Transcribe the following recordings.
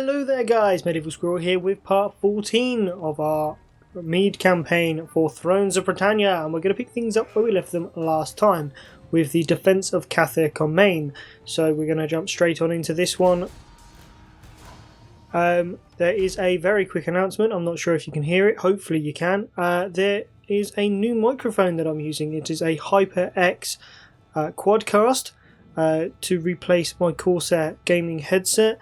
Hello there guys, Medieval Squirrel here with part 14 of our Mide campaign for Thrones of Britannia, and we're going to pick things up where we left them last time with the defence of Connacht. So we're going to jump straight on into this one. There is a very quick announcement. I'm not sure if you can hear it, hopefully you can. There is a new microphone that I'm using. It is a HyperX Quadcast to replace my Corsair gaming headset.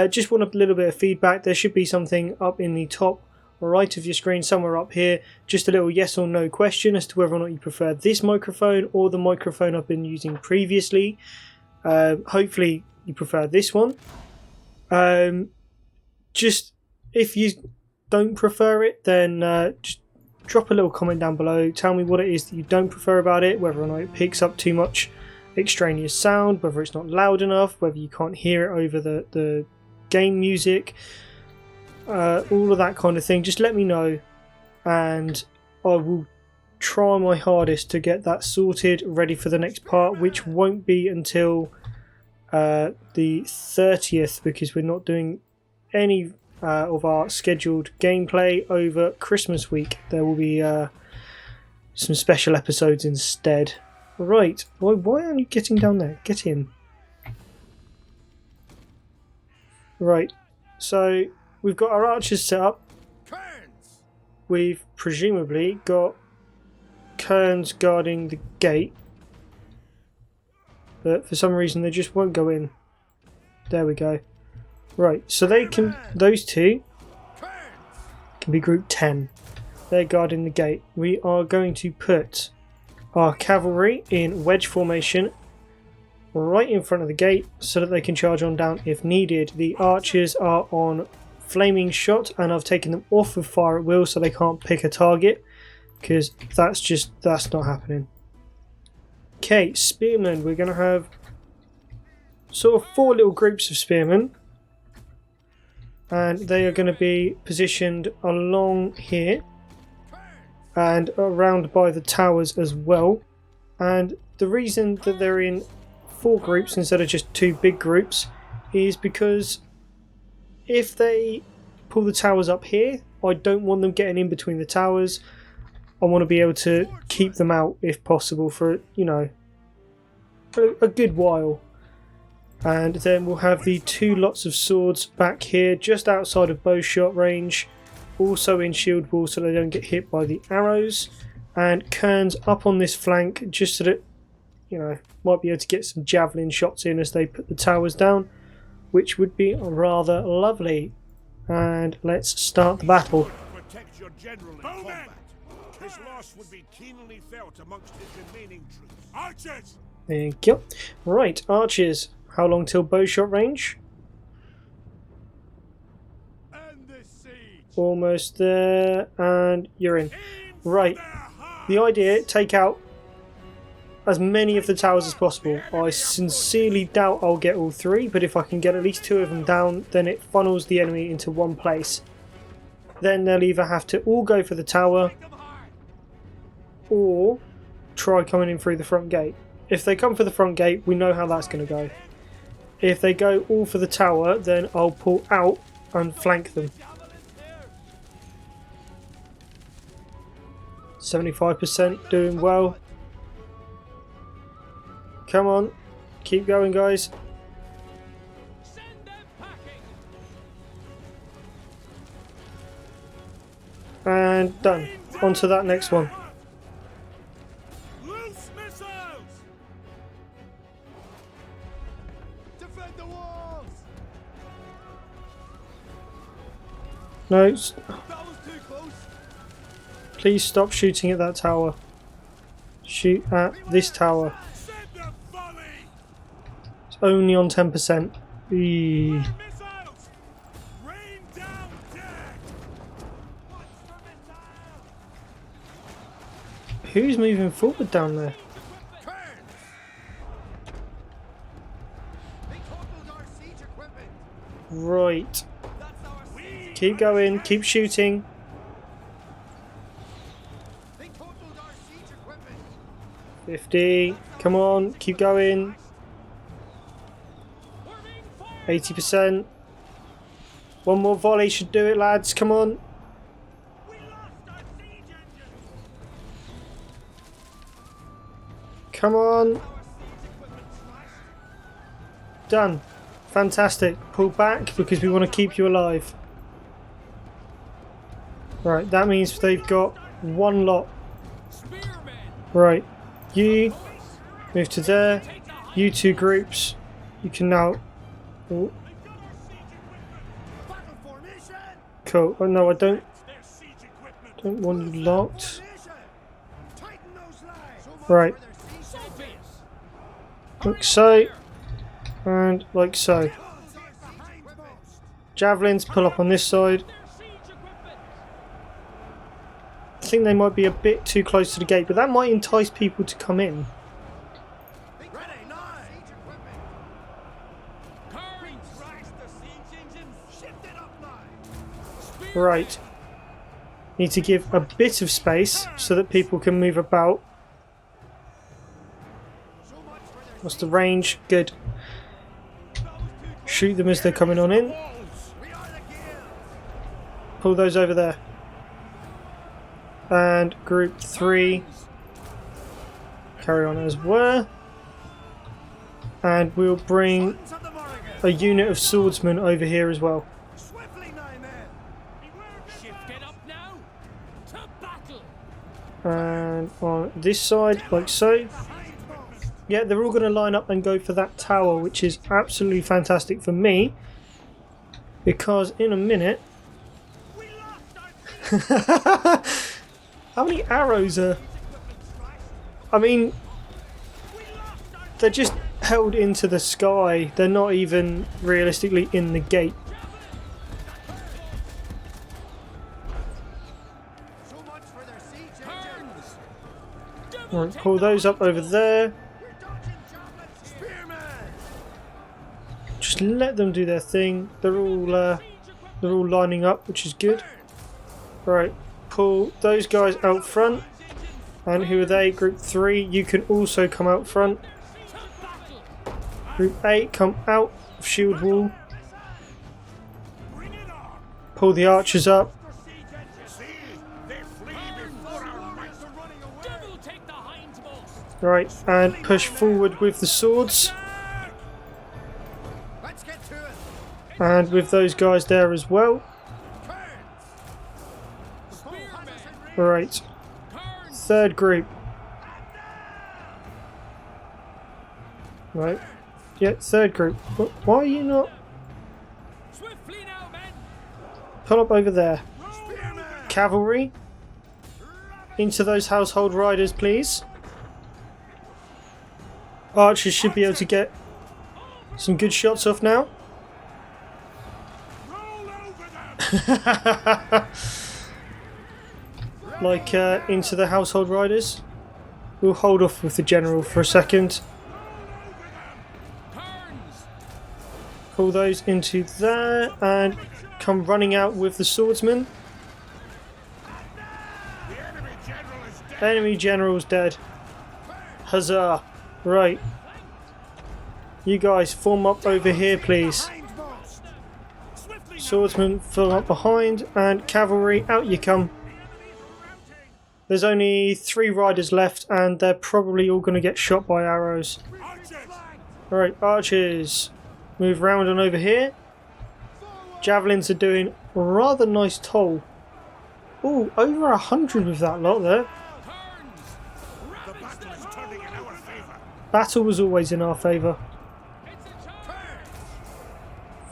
Just want a little bit of feedback. There should be something up in the top right of your screen, somewhere up here, just a little yes or no question as to whether or not you prefer this microphone or the microphone I've been using previously. Hopefully you prefer this one. Just if you don't prefer it, then just drop a little comment down below. Tell me what it is that you don't prefer about it, whether or not it picks up too much extraneous sound, whether it's not loud enough, whether you can't hear it over the game music, all of that kind of thing. Just let me know and I will try my hardest to get that sorted, ready for the next part, which won't be until the 30th, because we're not doing any of our scheduled gameplay over Christmas week. There will be some special episodes instead. Right, why aren't you getting down there? Get in. Right, so we've got our archers set up. We've presumably got Kerns guarding the gate, but for some reason they just won't go in. There we go. Right, so those two can be group 10. They're guarding the gate. We are going to put our cavalry in wedge formation right in front of the gate so that they can charge on down if needed. The archers are on flaming shot and I've taken them off of fire at will so they can't pick a target, because that's not happening. Okay, spearmen. We're going to have sort of 4 little groups of spearmen, and they are going to be positioned along here and around by the towers as well. And the reason that they're in 4 groups instead of just 2 big groups is because if they pull the towers up here, I don't want them getting in between the towers. I want to be able to keep them out if possible for, you know, a good while. And then we'll have the 2 lots of swords back here just outside of bow shot range, also in shield wall so they don't get hit by the arrows, and Kerns up on this flank just so that, you know, might be able to get some javelin shots in as they put the towers down, which would be rather lovely. And let's start the battle. Protect your general in combat. His loss would be keenly felt amongst his remaining troops. Archers! Thank you. Right, archers. How long till bow shot range? Almost there, and you're in. Right, the idea, take out as many of the towers as possible. I sincerely doubt I'll get all 3, but if I can get at least 2 of them down, then it funnels the enemy into one place. Then they'll either have to all go for the tower or try coming in through the front gate. If they come for the front gate, we know how that's going to go. If they go all for the tower, then I'll pull out and flank them. 75% doing well. Come on, keep going guys. And done. On to that next one. Loose missiles! Defend the walls! No, That was too close. please stop shooting at that tower. Shoot at this tower. It's only on 10%. Eee. Who's moving forward down there? Right. Keep going, keep shooting. 50. Come on, keep going. 80%. One more volley should do it, lads. Come on. Come on. Done. Fantastic. Pull back because we want to keep you alive. Right, that means they've got one lot. Right, you move to there. You two groups. You can now... Oh. Cool. Oh no, I don't want you locked. Right. Like so. And like so. Javelins pull up on this side. I think they might be a bit too close to the gate, but that might entice people to come in. Right. Need to give a bit of space so that people can move about. What's the range? Good. Shoot them as they're coming on in. Pull those over there. And group 3 carry on as well. And we'll bring a unit of swordsmen over here as well. And on this side, like so. Yeah, they're all going to line up and go for that tower, which is absolutely fantastic for me. Because in a minute... How many arrows are... I mean... They're just held into the sky. They're not even realistically in the gate. Right, pull those up over there. Just let them do their thing. They're all lining up, which is good. Right, pull those guys out front. And who are they? Group 3. You can also come out front. Group 8, come out of shield wall. Pull the archers up. Right, and push forward with the swords. And with those guys there as well. Right. Third group. Right. Yeah, third group. Why are you not... Pull up over there. Cavalry. Into those household riders, please. Archers should be able to get some good shots off now. Like into the household riders. We'll hold off with the general for a second. Pull those into there and come running out with the swordsman. Enemy general's dead. Huzzah. Right. You guys form up over here, please. Swordsmen fill up behind, and cavalry, out you come. There's only 3 riders left, and they're probably all going to get shot by arrows. Alright, archers. Move round and over here. Javelins are doing a rather nice toll. Ooh, over 100 with that lot there. Battle was always in our favour.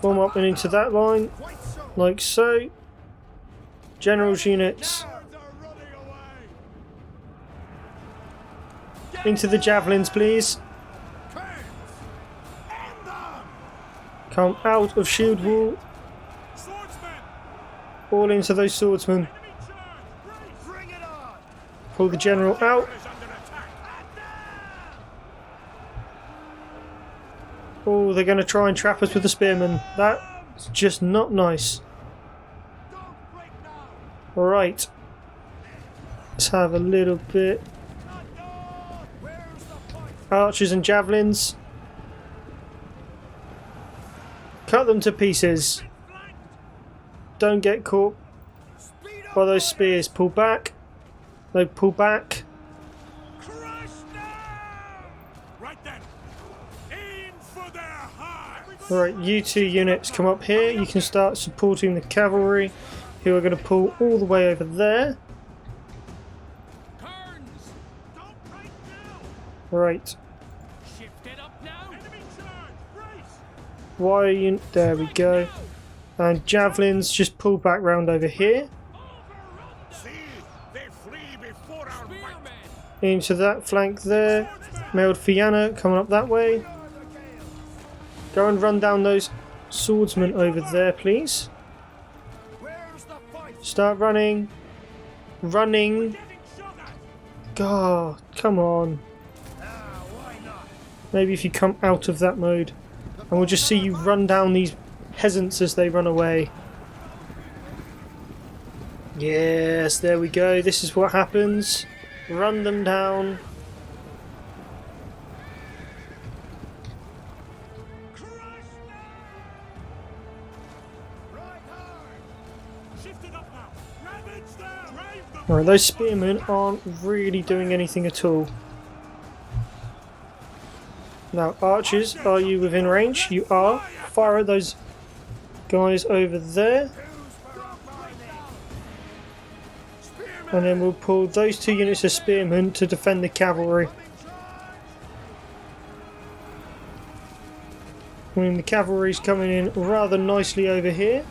Form up and into that line, like so. General's units. Into the javelins, please. Come out of shield wall. All into those swordsmen. Pull the general out. Oh, they're going to try and trap us with the spearmen. That's just not nice. Right. Let's have a little bit. Archers and javelins. Cut them to pieces. don't get caught by those spears. Pull back. No, pull back. Crush them! Right then. Aim for their hearts. Alright, you two units come up here. You can start supporting the cavalry, who are going to pull all the way over there. Right. Why are you... There we go. And javelins just pull back round over here. See, they flee before our might. Into that flank there. Mailed Fianna coming up that way. Go and run down those swordsmen over there, please. Start running. Running. God, come on. Maybe if you come out of that mode. And we'll just see you run down these peasants as they run away. Yes, there we go. This is what happens. Run them down. Alright, those spearmen aren't really doing anything at all. Now, archers, are you within range? You are. Fire at those guys over there. And then we'll pull those 2 units of spearmen to defend the cavalry. I mean, the cavalry's coming in rather nicely over here.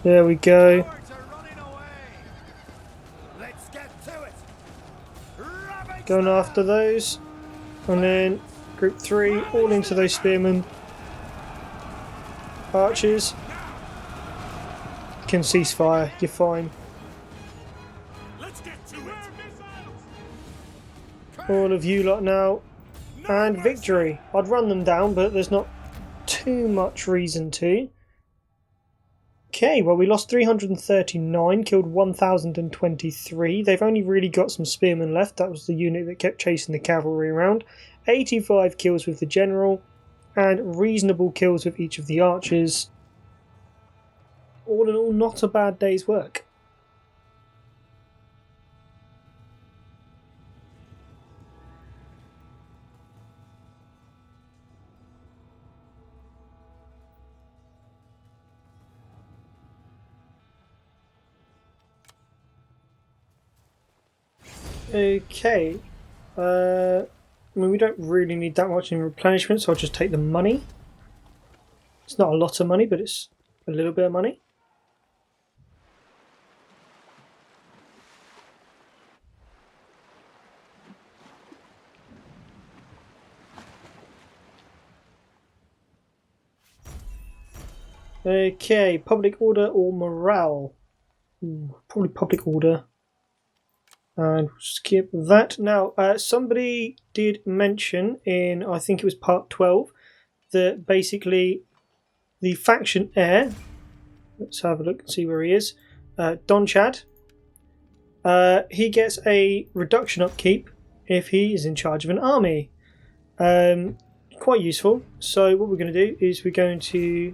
There we go. Going after those. And then group 3 all into those spearmen. Archers. Can cease fire, you're fine. All of you lot now. And victory. I'd run them down, but there's not too much reason to. Okay, well we lost 339, killed 1023. They've only really got some spearmen left. That was the unit that kept chasing the cavalry around. 85 kills with the general, and reasonable kills with each of the archers. All in all, not a bad day's work. Okay, I mean we don't really need that much in replenishment, so I'll just take the money. It's not a lot of money, but it's a little bit of money. Okay, public order or morale? Probably public order. And skip that. Now, somebody did mention in, I think it was part 12, that basically the faction heir, let's have a look and see where he is, Don Chad, he gets a reduction upkeep if he is in charge of an army. Quite useful. So what we're going to do is we're going to...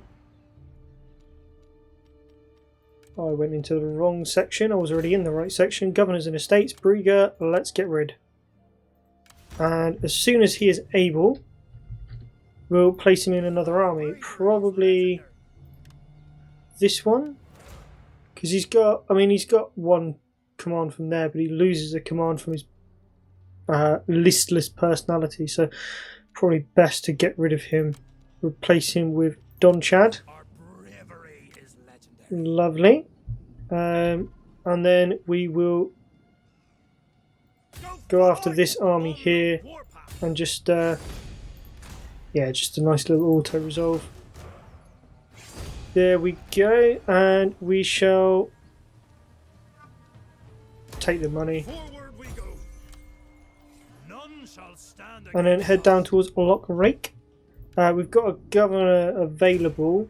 I went into the wrong section. I was already in the right section. Governors and Estates, Brieger, let's get rid. And as soon as he is able, we'll place him in another army. Probably this one. Because he's got, I mean, he's got one command from there, but he loses a command from his listless personality. So probably best to get rid of him. Replace him with Don Chad. Lovely. And then we will go after this army here and just yeah, just a nice little auto resolve. There we go, and we shall take the money and then head down towards Loch Rake. We've got a governor available,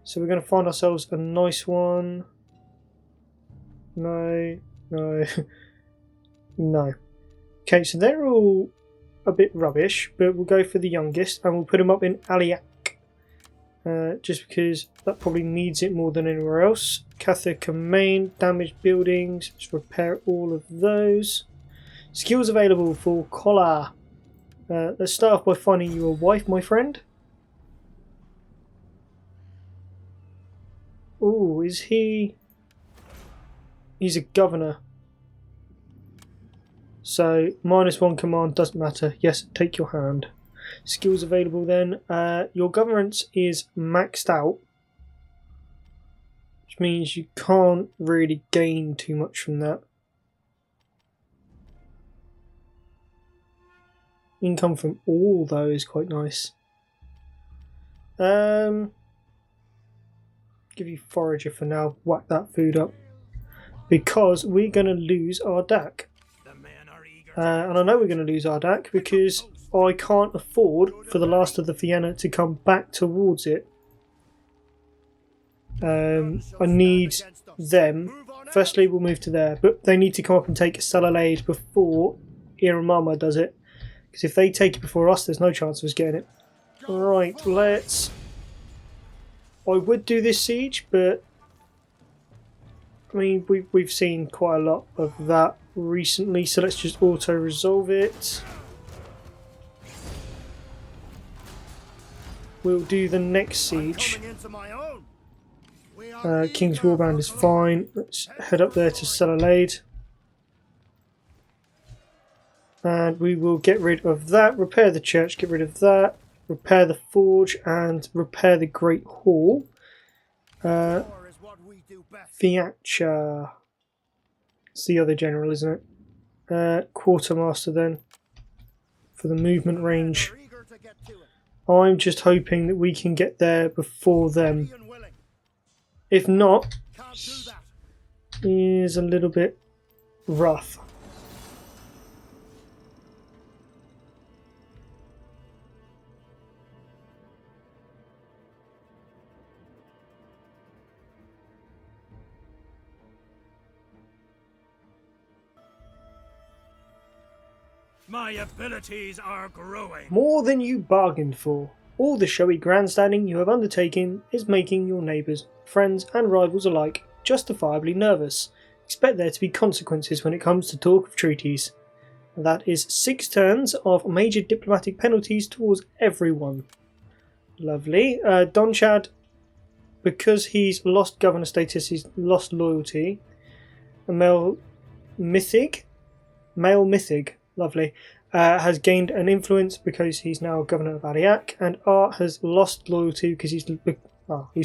so we're going to find ourselves a nice one. No, no, no. Okay, so they're all a bit rubbish, but we'll go for the youngest and we'll put him up in Aliak. just because that probably needs it more than anywhere else. Catholic main, damaged buildings, let's repair all of those. Skills available for Collar. Let's start off by finding you a wife, my friend. Oh, is he? He's a governor. So, -1 command, doesn't matter. Yes, take your hand. Skills available then. Your governance is maxed out, which means you can't really gain too much from that. Income from all, though, is quite nice. Give you forager for now. Whack that food up. Because we're going to lose our DAC. And I know we're going to lose our DAC because I can't afford for the last of the Vienna to come back towards it. I need them. Firstly, we'll move to there. But they need to come up and take Salalade before Iramama does it. Because if they take it before us, there's no chance of us getting it. Right, let's... I would do this siege, but... I mean, we've seen quite a lot of that recently, so let's just auto-resolve it. We'll do the next siege. King's Warband is fine. Let's head up there to Salalade. And we will get rid of that, repair the church, get rid of that, repair the forge, and repair the Great Hall. Fiatcha. It's the other general, isn't it? Quartermaster then, for the movement range. I'm just hoping that we can get there before them. If not, it is a little bit rough. My abilities are growing. More than you bargained for. All the showy grandstanding you have undertaken is making your neighbours, friends and rivals alike justifiably nervous. Expect there to be consequences when it comes to talk of treaties. That is 6 turns of major diplomatic penalties towards everyone. Lovely. Donchad, because he's lost governor status, he's lost loyalty. Male Mythig, lovely, has gained an influence because he's now governor of Ariak, and Art has lost loyalty because he's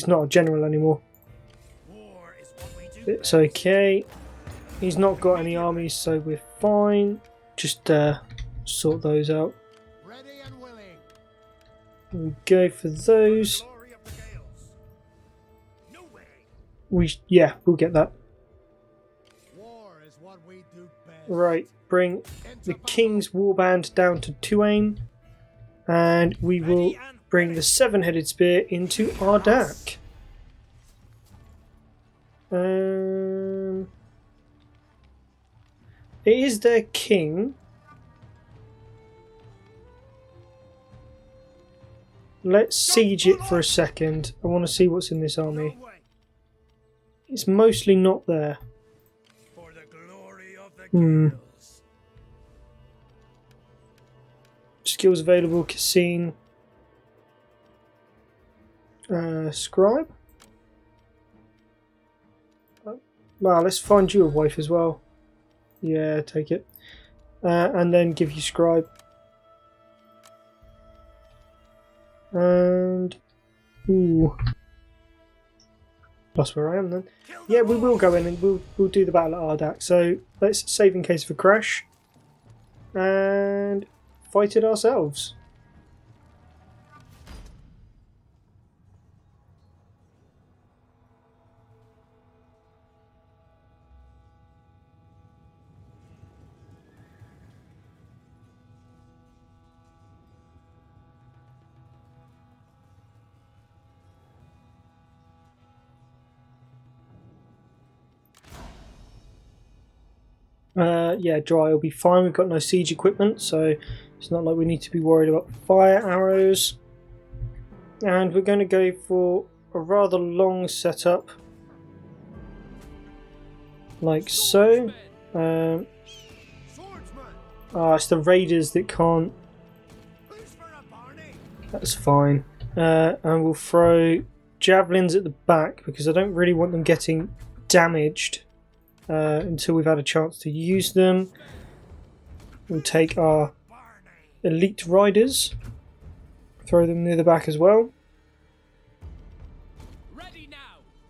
not a general anymore. It's okay. He's not got any armies, so we're fine. Just sort those out. We go for those. We'll get that. Right, bring the King's Warband down to 2 aim, and we will bring the 7-headed spear into Ardak. It is their king. Let's siege it for a second. I want to see what's in this army. It's mostly not there. Skills available, Cassine. Scribe. Well, let's find you a wife as well. Yeah, take it. And then give you Scribe. And... ooh. That's where I am then. Yeah, we will go in and we'll do the battle at Ardak. So let's save in case of a crash. And fight it ourselves. Yeah, dry will be fine. We've got no siege equipment, so it's not like we need to be worried about fire arrows. And we're going to go for a rather long setup, like so. It's the raiders that can't. That's fine. And we'll throw javelins at the back because I don't really want them getting damaged until we've had a chance to use them. We'll take our elite riders, throw them near the back as well.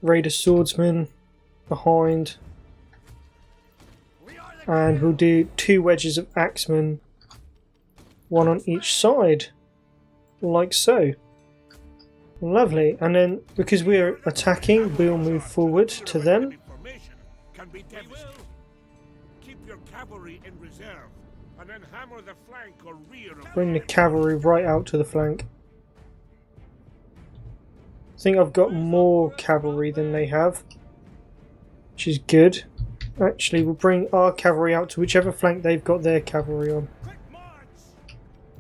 Raider swordsman behind. And we'll do 2 wedges of axemen, 1 on each side, like so. Lovely. And then, because we're attacking, we'll move forward to them. Keep your cavalry in reserve, and then hammer the flank or rear. Bring the cavalry right out to the flank. I think I've got more cavalry than they have, which is good. Actually, we'll bring our cavalry out to whichever flank they've got their cavalry on.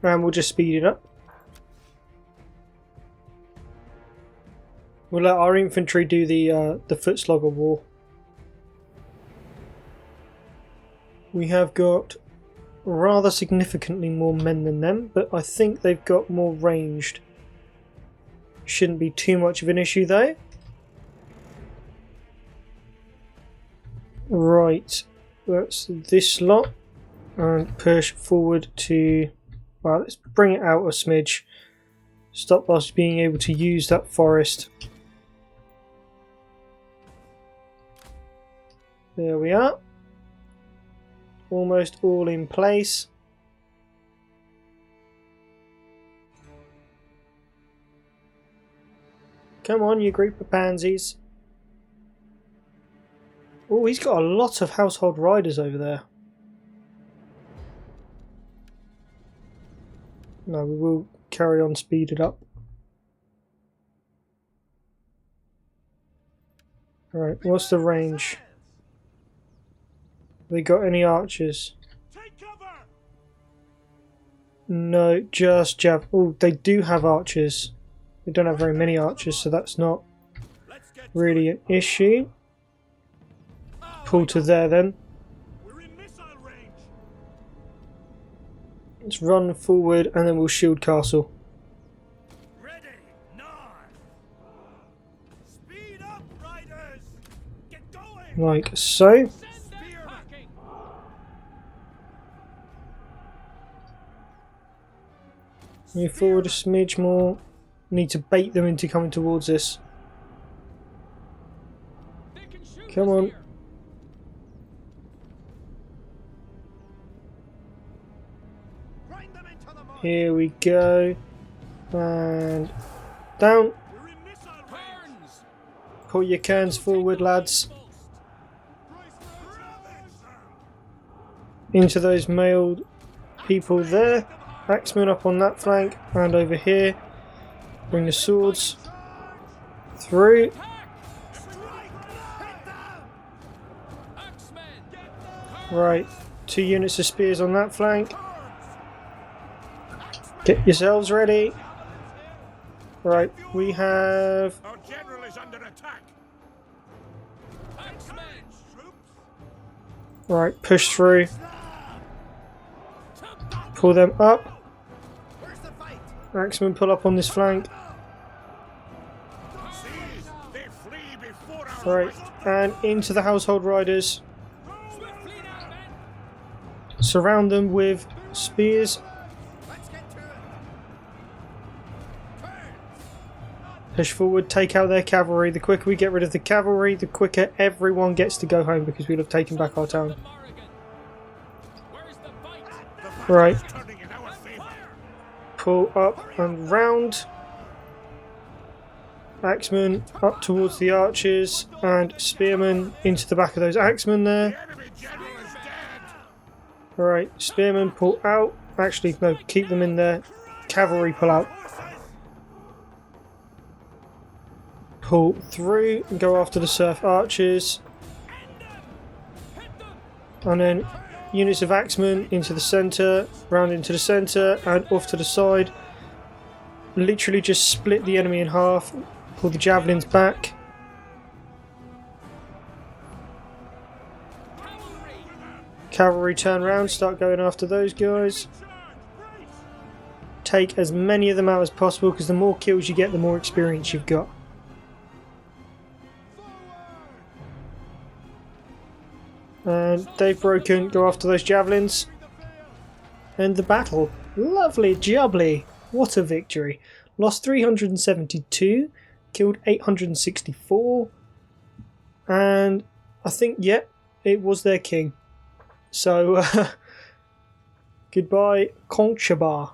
And we'll just speed it up. We'll let our infantry do the foot slugger war. We have got rather significantly more men than them, but I think they've got more ranged. Shouldn't be too much of an issue though. Right, that's this lot, and push forward to, well, let's bring it out a smidge, stop us being able to use that forest. There we are, almost all in place. Come on, you group of pansies. Oh, he's got a lot of household riders over there. No, we will carry on speeded up. Alright, what's the range? Have they got any archers? No, just jav. Oh, they do have archers. They don't have very many archers, so that's not really an issue. Pull to there then. Let's run forward and then we'll shield castle. Like so. Move forward a smidge more. Need to bait them into coming towards us. Come on. Here we go. And down. Pull your cairns forward, lads. Into those mailed people there. Axemen up on that flank and over here. Bring the swords through. Right, 2 units of spears on that flank. Get yourselves ready. Right, we have. Our general is under attack. Right, push through. Pull them up. Axemen pull up on this flank. Right, and into the household riders. Surround them with spears. Push forward, take out their cavalry. The quicker we get rid of the cavalry, the quicker everyone gets to go home because we'll have taken back our town. Right. Pull up and round. Axemen up towards the archers and spearmen into the back of those axemen there. Alright, spearmen pull out. Actually, no, keep them in there. Cavalry pull out. Pull through and go after the surf archers. And then units of axemen into the centre, round into the centre and off to the side. literally just split the enemy in half, pull the javelins back. Cavalry turn around, start going after those guys. Take as many of them out as possible, because the more kills you get, the more experience you've got. And they've broken, go after those javelins. End the battle. Lovely jubbly. What a victory. Lost 372, killed 864. And I think, yep, it was their king. So, goodbye, Conchabar.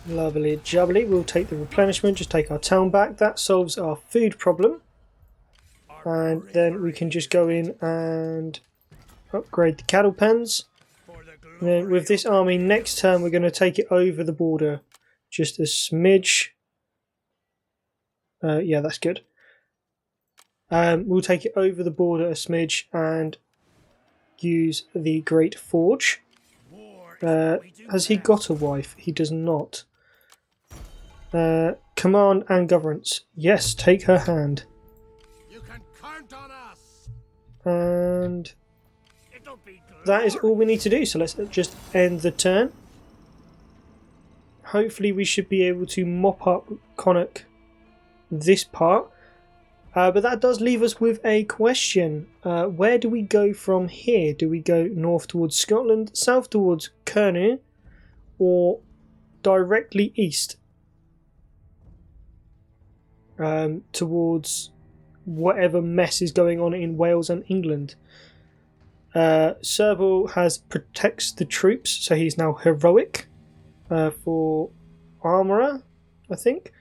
Lovely jubbly. We'll take the replenishment, just take our town back. That solves our food problem. And then we can just go in and upgrade the cattle pens. And then with this army, next turn we're going to take it over the border. Just a smidge. Yeah, that's good. We'll take it over the border a smidge and use the Great Forge. Has he got a wife? He does not. Command and governance. Yes, take her hand. You can count on us. And that is all we need to do. So let's just end the turn. Hopefully we should be able to mop up Connacht this part. But that does leave us with a question. Where do we go from here? Do we go north towards Scotland, south towards Connacht, or directly east towards whatever mess is going on in Wales and England? Squirrel protects the troops, so he's now heroic for armourer, I think.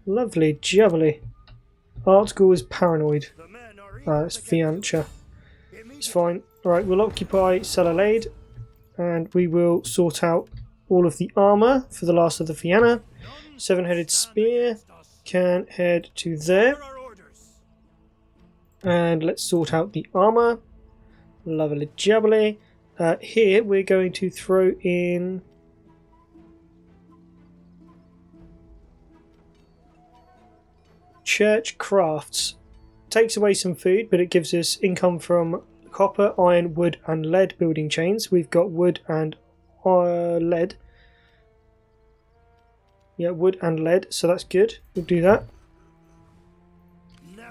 Lovely jubbly. Article is paranoid. It's Fiancha. It's fine. Alright, we'll occupy Celalade and we will sort out all of the armour for the last of the Fianna. Seven-headed spear can head to there. And let's sort out the armour. Lovely jubbly. Here we're going to throw in Church Crafts. Takes away some food, but it gives us income from copper, iron, wood and lead building chains. We've got wood and lead. Yeah, wood and lead, so that's good. We'll do that.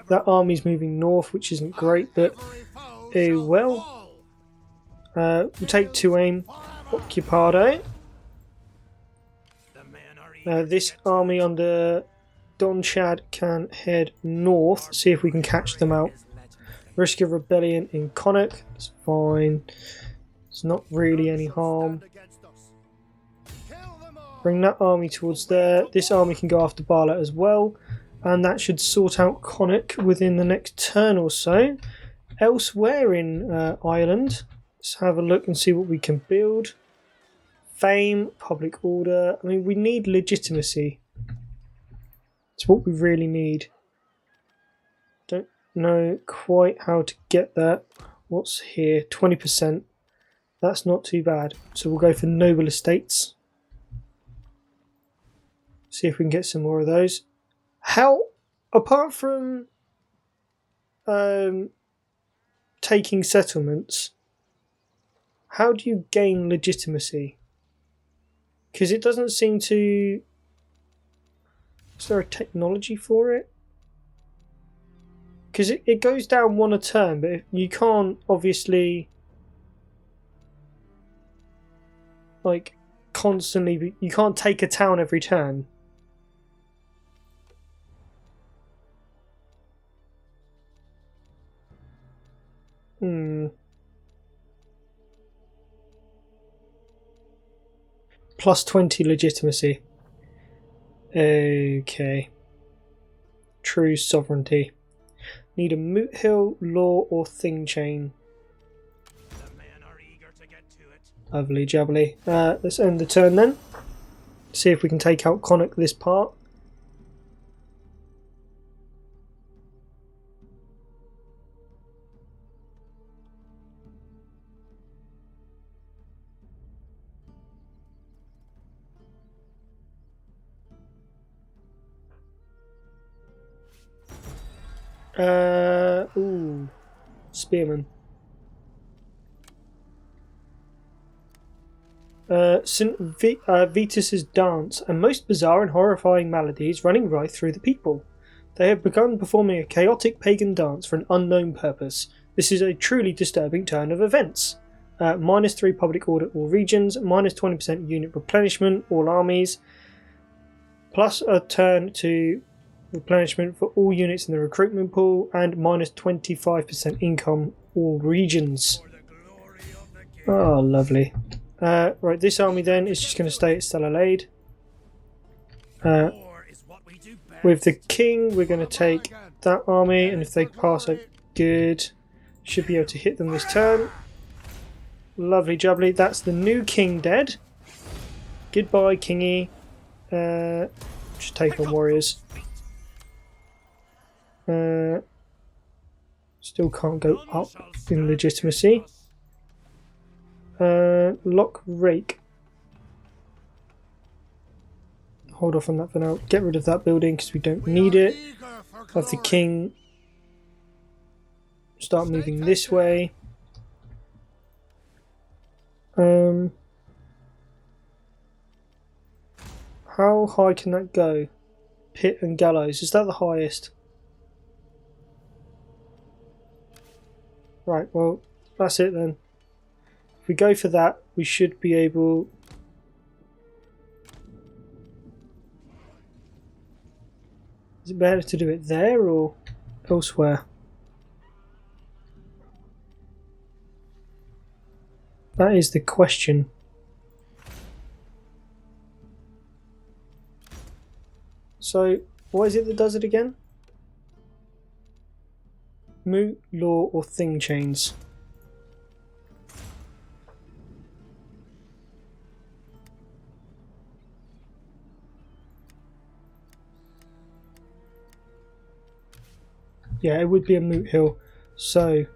That army's moving north, which isn't great, but oh well. We'll take 2 aim. Occupado. This army under Don Chad can head north, see if we can catch them out. Risk of rebellion in Connacht. It's fine. It's not really any harm. Bring that army towards there. This army can go after Barla as well. And that should sort out Connacht within the next turn or so. Elsewhere in Ireland, let's have a look and see what we can build. Fame, public order. I mean, we need legitimacy. It's what we really need. Don't know quite how to get that. What's here? 20%. That's not too bad. So we'll go for noble estates. See if we can get some more of those. How, apart from taking settlements, how do you gain legitimacy? Because it doesn't seem to... Is there a technology for it? Because it goes down 1 a turn, but you can't obviously like constantly. You can't take a town every turn. Plus 20 legitimacy. Okay. True sovereignty. Need a moot hill, law, or thing chain. The men are eager to get to it. Lovely jubbly. Let's end the turn then. See if we can take out Connacht this part. Ooh, spearman. Vetus's dance, a most bizarre and horrifying melody is running right through the people. They have begun performing a chaotic pagan dance for an unknown purpose. This is a truly disturbing turn of events. -3 public order all regions, -20% unit replenishment all armies, plus a turn to replenishment for all units in the recruitment pool, and -25% income all regions. Oh, lovely. Right, this army then is just going to stay at Stellalade. With the king, we're going to take that army, and if they pass it, good. Should be able to hit them this turn. Lovely jubbly. That's the new king dead. Goodbye, kingy. Just take on warriors. Still can't go up in legitimacy. Lock rake. Hold off on that for now. Get rid of that building because we don't need it. Have the king start moving this way. How high can that go? Pit and gallows. Is that the highest? Right, well, that's it then. If we go for that, we should be able... Is it better to do it there or elsewhere? That is the question. So, what is it that does it again? Moot, law, or thing chains? Yeah, it would be a moot hill. So,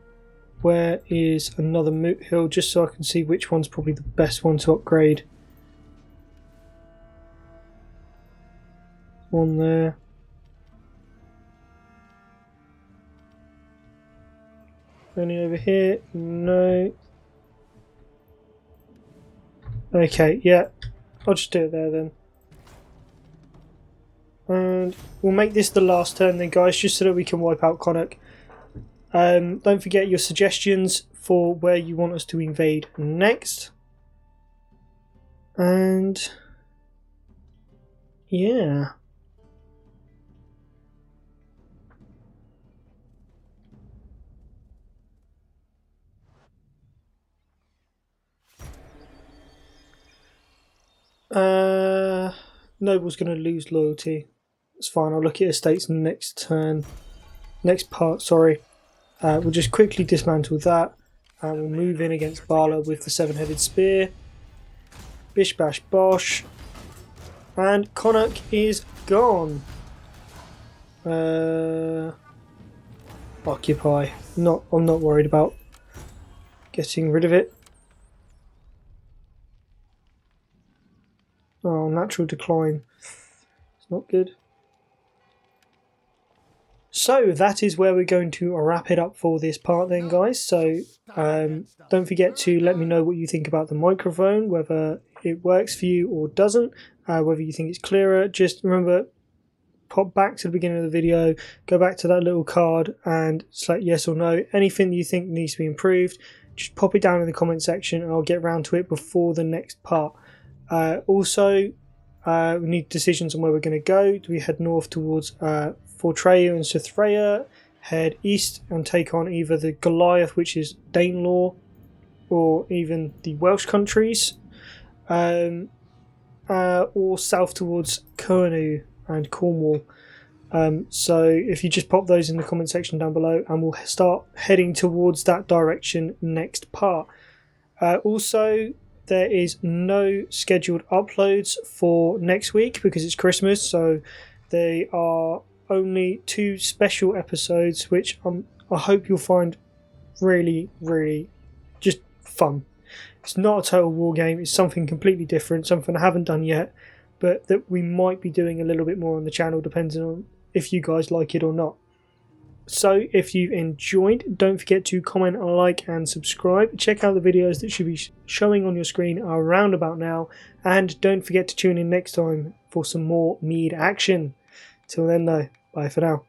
where is another moot hill? Just so I can see which one's probably the best one to upgrade. One there. Any over here? No. Okay, yeah. I'll just do it there then. And we'll make this the last turn then, guys, just so that we can wipe out Connacht. Don't forget your suggestions for where you want us to invade next. And yeah. Noble's going to lose loyalty. It's fine. I'll look at estates next turn. Next part, sorry. We'll just quickly dismantle that. And we'll move in against Bala with the 7-headed spear. Bish bash bosh. And Connacht is gone. Occupy. I'm not worried about getting rid of it. Oh, natural decline. It's not good. So that is where we're going to wrap it up for this part then, guys. So don't forget to let me know what you think about the microphone, whether it works for you or doesn't, whether you think it's clearer. Just remember, pop back to the beginning of the video, go back to that little card and select yes or no. Anything you think needs to be improved, just pop it down in the comment section and I'll get round to it before the next part. Also, we need decisions on where we're going to go. Do we head north towards Fortreya and Cithreya, head east and take on either the Goliath, which is Danelaw, or even the Welsh countries, or south towards Cornu and Cornwall. So if you just pop those in the comment section down below and we'll start heading towards that direction next part. Also, there is no scheduled uploads for next week because it's Christmas, so they are only 2 special episodes, which I hope you'll find really, really just fun. It's not a total war game, it's something completely different, something I haven't done yet, but that we might be doing a little bit more on the channel depending on if you guys like it or not. So if you've enjoyed, don't forget to comment, like and subscribe. Check out the videos that should be showing on your screen around about now, and don't forget to tune in next time for some more Mide action. Till then though, bye for now.